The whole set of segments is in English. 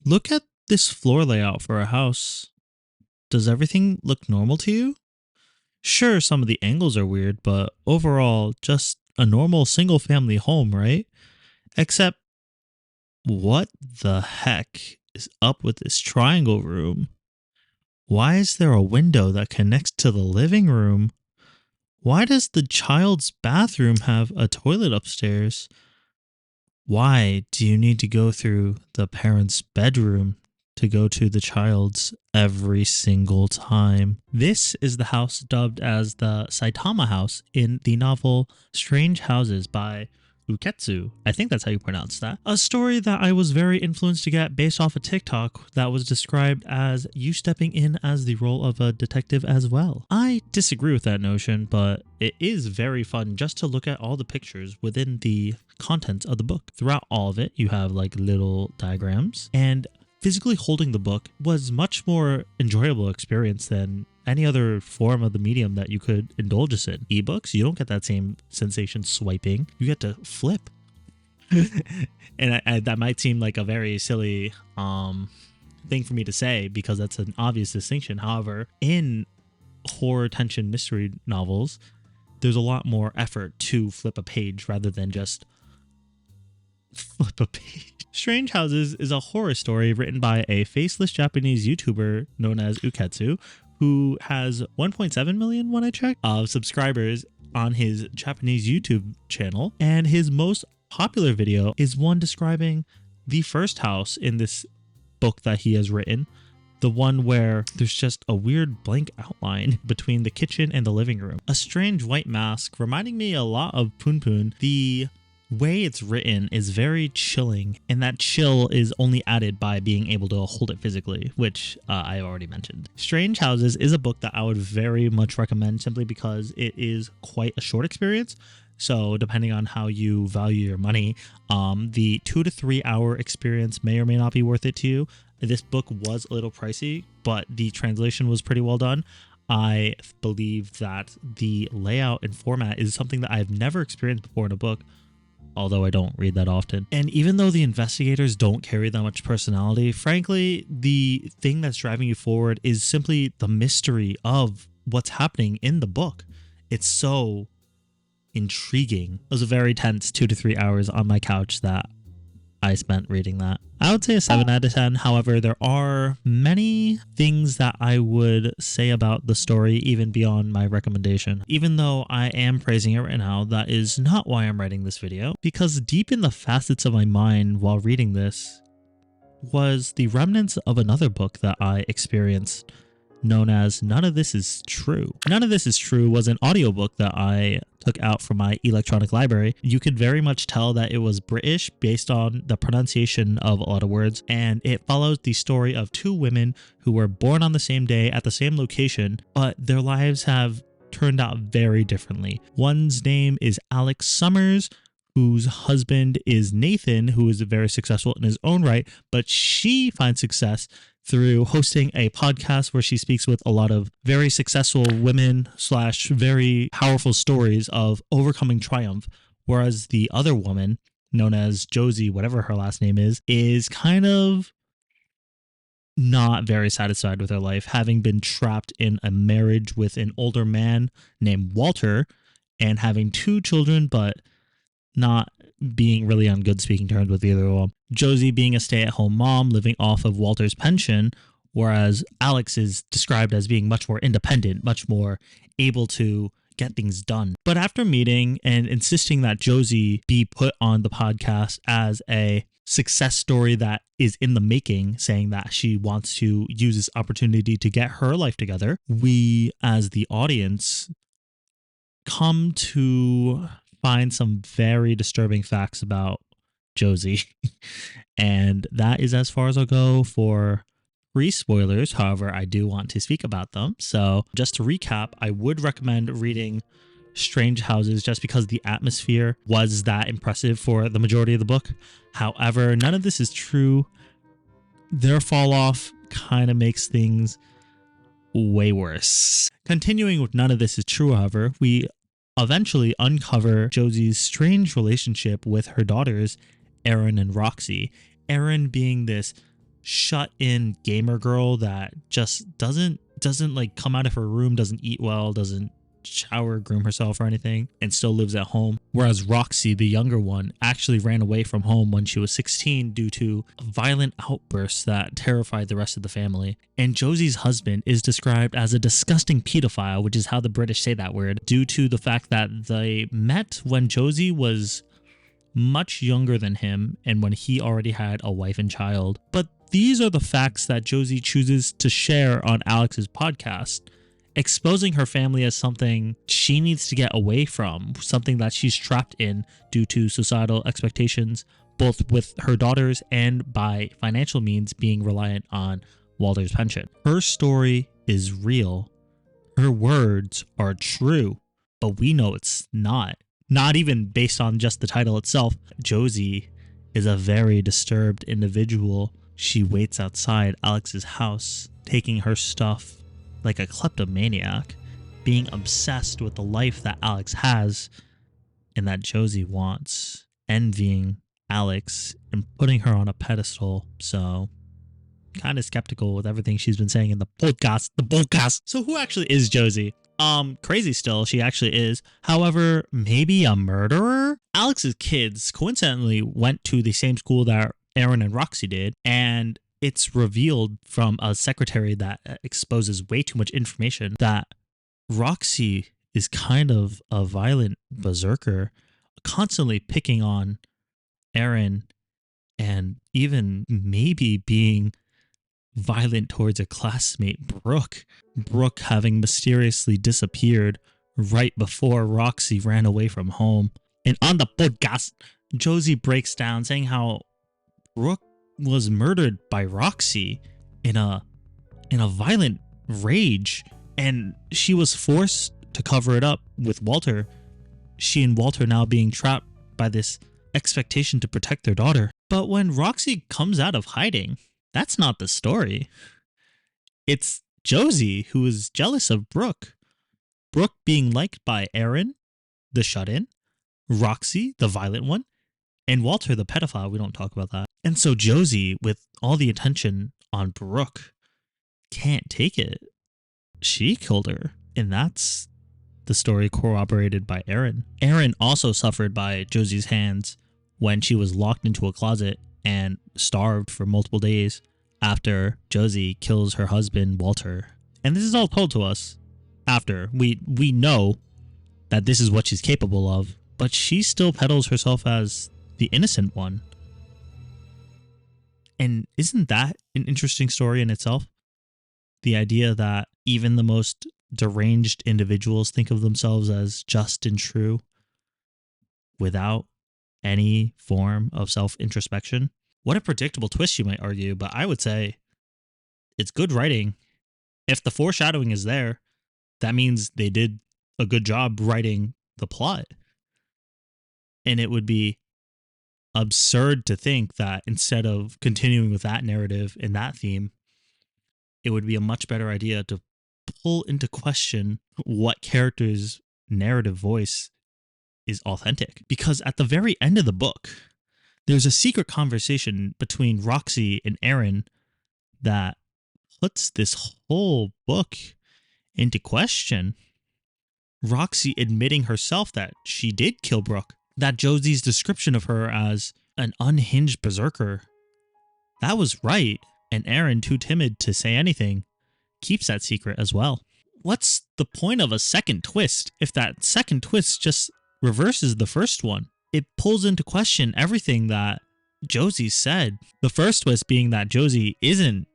Look at this floor layout for a house. Does everything look normal to you? Sure, some of the angles are weird, but overall, just a normal single family home, right? Except, what the heck is up with this triangle room? Why is there a window that connects to the living room? Why does the child's bathroom have a toilet upstairs? Why do you need to go through the parent's bedroom to go to the child's every single time? This is the house dubbed as the Saitama House in the novel Strange Houses by Uketsu. I think that's how you pronounce that. A story that I was very influenced to get based off a TikTok that was described as you stepping in as the role of a detective as well. I disagree with that notion, but it is very fun just to look at all the pictures within the contents of the book. Throughout all of it, you have like little diagrams, and physically holding the book was much more enjoyable experience than any other form of the medium that you could indulge us in. Ebooks, you don't get that same sensation swiping. You get to flip. And that might seem like a very silly thing for me to say because that's an obvious distinction. However, in horror, tension, mystery novels, there's a lot more effort to flip a page rather than just flip a page. Strange Houses is a horror story written by a faceless Japanese YouTuber known as Uketsu, who has 1.7 million when I checked of subscribers on his Japanese YouTube channel. And his most popular video is one describing the first house in this book that he has written. The one where there's just a weird blank outline between the kitchen and the living room. A strange white mask reminding me a lot of Poon Poon. The way it's written is very chilling, and that chill is only added by being able to hold it physically, which I already mentioned. Strange Houses is a book that I would very much recommend simply because it is quite a short experience. So depending on how you value your money, the 2 to 3 hour experience may or may not be worth it to you. This book was a little pricey, but the translation was pretty well done. I believe that the layout and format is something that I've never experienced before in a book, although I don't read that often. And even though the investigators don't carry that much personality, frankly, the thing that's driving you forward is simply the mystery of what's happening in the book. It's so intriguing. It was a very tense 2 to 3 hours on my couch that I spent reading that. I would say a 7 out of 10. However, there are many things that I would say about the story even beyond my recommendation. Even though I am praising it right now, that is not why I'm writing this video, because deep in the facets of my mind while reading this was the remnants of another book that I experienced known as None of This Is True. None of This Is True was an audiobook that I took out from my electronic library. You could very much tell that it was British based on the pronunciation of a lot of words, and it follows the story of 2 women who were born on the same day at the same location, but their lives have turned out very differently. One's name is Alex Summers, whose husband is Nathan, who is very successful in his own right, but she finds success through hosting a podcast where she speaks with a lot of very successful women / very powerful stories of overcoming triumph. Whereas the other woman, known as Josie, whatever her last name is kind of not very satisfied with her life, having been trapped in a marriage with an older man named Walter and having 2 children, but not being really on good speaking terms with either of them. Josie being a stay-at-home mom living off of Walter's pension, whereas Alex is described as being much more independent, much more able to get things done. But after meeting and insisting that Josie be put on the podcast as a success story that is in the making, saying that she wants to use this opportunity to get her life together, we as the audience come to find some very disturbing facts about Josie. And that is as far as I'll go for pre-spoilers. However, I do want to speak about them. So just to recap, I would recommend reading Strange Houses just because the atmosphere was that impressive for the majority of the book. However, None of This Is True. Their fall off kind of makes things way worse. Continuing with None of This Is True, however, we eventually uncover Josie's strange relationship with her daughters, Erin and Roxy. Erin being this shut-in gamer girl that just doesn't like come out of her room, doesn't eat well, doesn't shower, groom herself or anything, and still lives at home. Whereas Roxy, the younger one, actually ran away from home when she was 16 due to violent outbursts that terrified the rest of the family. And Josie's husband is described as a disgusting pedophile, which is how the British say that word, due to the fact that they met when Josie was much younger than him and when he already had a wife and child. But these are the facts that Josie chooses to share on Alex's podcast, exposing her family as something she needs to get away from, something that she's trapped in due to societal expectations, both with her daughters and by financial means being reliant on Walter's pension. Her story is real. Her words are true, but we know it's not. Not even based on just the title itself. Josie is a very disturbed individual. She waits outside Alex's house, taking her stuff like a kleptomaniac, being obsessed with the life that Alex has and that Josie wants, envying Alex and putting her on a pedestal. So, kind of skeptical with everything she's been saying in the podcast. So who actually is Josie? Crazy still, she actually is. However, maybe a murderer? Alex's kids coincidentally went to the same school that Aaron and Roxy did, and it's revealed from a secretary that exposes way too much information that Roxy is kind of a violent berserker, constantly picking on Aaron and even maybe being violent towards a classmate, Brooke. Brooke having mysteriously disappeared right before Roxy ran away from home. And on the podcast, Josie breaks down saying how Brooke was murdered by Roxy in a violent rage, and she was forced to cover it up with Walter. She and Walter now being trapped by this expectation to protect their daughter. But when Roxy comes out of hiding, that's not the story. It's Josie who is jealous of Brooke. Brooke being liked by Aaron, the shut-in, Roxy, the violent one, and Walter, the pedophile. We don't talk about that. And so Josie, with all the attention on Brooke, can't take it. She killed her. And that's the story corroborated by Aaron. Aaron also suffered by Josie's hands when she was locked into a closet and starved for multiple days after Josie kills her husband, Walter. And this is all told to us after. We know that this is what she's capable of, but she still peddles herself as the innocent one. And isn't that an interesting story in itself? The idea that even the most deranged individuals think of themselves as just and true without any form of self-introspection. What a predictable twist, you might argue, but I would say it's good writing. If the foreshadowing is there, that means they did a good job writing the plot. And it would be absurd to think that instead of continuing with that narrative and that theme, it would be a much better idea to pull into question what character's narrative voice is authentic. Because at the very end of the book, there's a secret conversation between Roxy and Aaron that puts this whole book into question. Roxy admitting herself that she did kill Brooke, that Josie's description of her as an unhinged berserker, that was right, and Aaron, too timid to say anything, keeps that secret as well. What's the point of a second twist if that second twist just reverses the first one? It pulls into question everything that Josie said. The first twist being that Josie isn't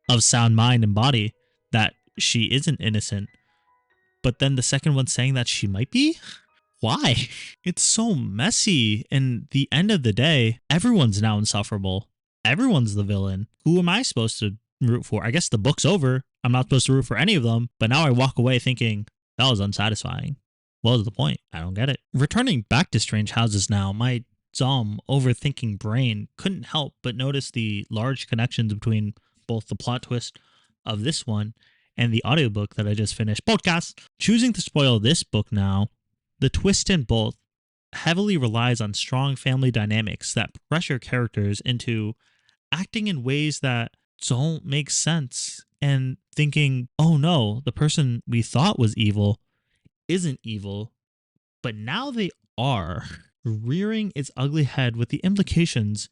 of sound mind and body, that she isn't innocent. But then the second one saying that she might be? Why? It's so messy. And the end of the day, everyone's now insufferable. Everyone's the villain. Who am I supposed to root for? I guess the book's over. I'm not supposed to root for any of them. But now I walk away thinking, that was unsatisfying. What was the point? I don't get it. Returning back to Strange Houses now, my dumb, overthinking brain couldn't help but notice the large connections between both the plot twist of this one and the audiobook that I just finished. Podcast! Choosing to spoil this book now, the twist in both heavily relies on strong family dynamics that pressure characters into acting in ways that don't make sense and thinking, oh no, the person we thought was evil isn't evil, but now they are, rearing its ugly head with the implications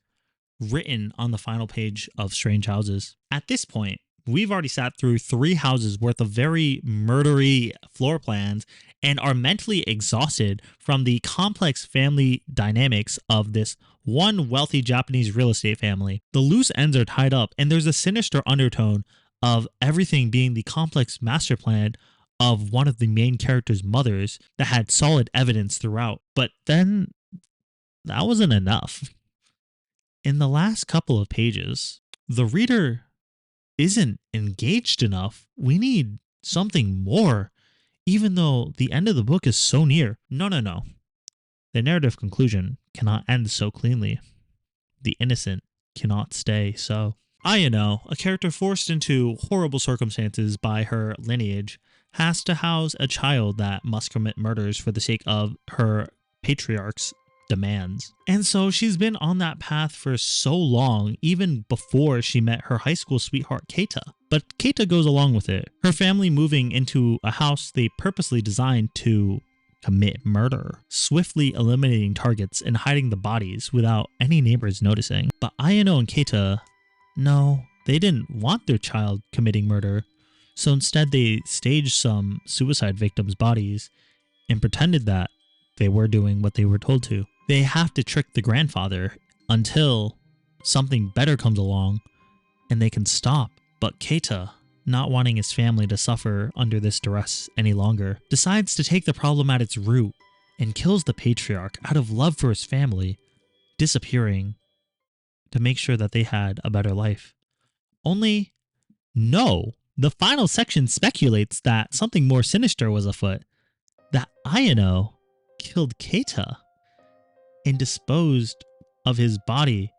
written on the final page of Strange Houses. At this point, we've already sat through 3 houses worth of very murdery floor plans and are mentally exhausted from the complex family dynamics of this one wealthy Japanese real estate family. The loose ends are tied up, and there's a sinister undertone of everything being the complex master plan of one of the main character's mothers that had solid evidence throughout. But then that wasn't enough. In the last couple of pages, the reader isn't engaged enough. We need something more, even though the end of the book is so near. No. The narrative conclusion cannot end so cleanly. The innocent cannot stay so. Ayano, a character forced into horrible circumstances by her lineage, has to house a child that must commit murders for the sake of her patriarch's demands. And so she's been on that path for so long, even before she met her high school sweetheart Keita. But Keita goes along with it, her family moving into a house they purposely designed to commit murder, swiftly eliminating targets and hiding the bodies without any neighbors noticing. But Ayano and Keita, no, they didn't want their child committing murder, so instead they staged some suicide victims' bodies and pretended that they were doing what they were told to. They have to trick the grandfather until something better comes along and they can stop. But Keita, not wanting his family to suffer under this duress any longer, decides to take the problem at its root and kills the patriarch out of love for his family, disappearing to make sure that they had a better life. Only, no, the final section speculates that something more sinister was afoot, that Ayano killed Keita and disposed of his body,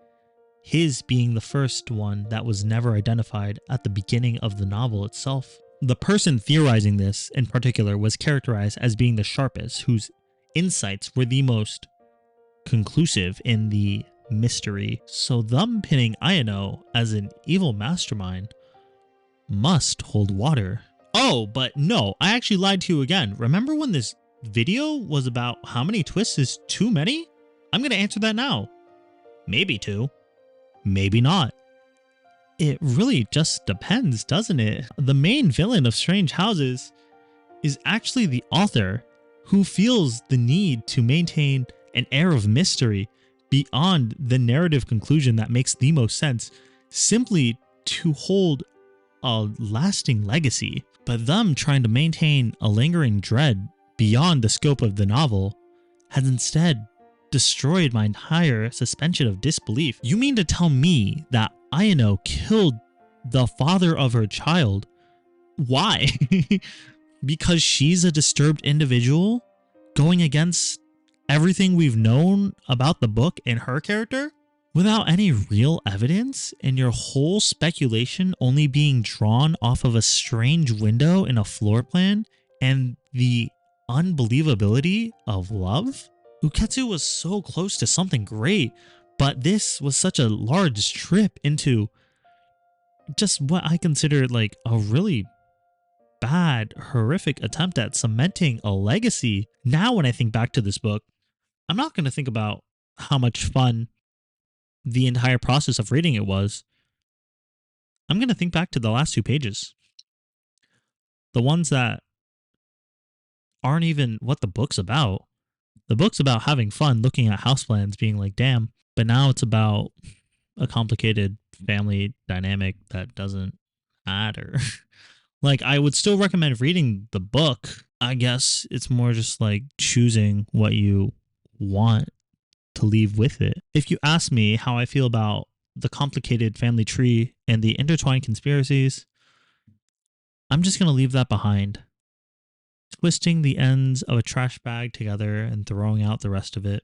his being the first one that was never identified at the beginning of the novel itself. The person theorizing this in particular was characterized as being the sharpest, whose insights were the most conclusive in the mystery. So them pinning Ayano as an evil mastermind must hold water. Oh, but no, I actually lied to you again. Remember when this video was about how many twists is too many? I'm going to answer that now. Maybe 2. Maybe not. It really just depends, doesn't it? The main villain of Strange Houses is actually the author, who feels the need to maintain an air of mystery beyond the narrative conclusion that makes the most sense, simply to hold a lasting legacy. But them trying to maintain a lingering dread beyond the scope of the novel has instead destroyed my entire suspension of disbelief. You mean to tell me that Ayano killed the father of her child? Why? Because she's a disturbed individual going against everything we've known about the book and her character? Without any real evidence, and your whole speculation only being drawn off of a strange window in a floor plan and the unbelievability of love? Uketsu was so close to something great, but this was such a large trip into just what I consider like a really bad, horrific attempt at cementing a legacy. Now when I think back to this book, I'm not going to think about how much fun the entire process of reading it was. I'm going to think back to the last 2 pages. The ones that aren't even what the book's about. The book's about having fun looking at house plans, being like, damn. But now it's about a complicated family dynamic that doesn't matter. Like, I would still recommend reading the book. I guess it's more just like choosing what you want to leave with it. If you ask me how I feel about the complicated family tree and the intertwined conspiracies, I'm just going to leave that behind. Twisting the ends of a trash bag together and throwing out the rest of it.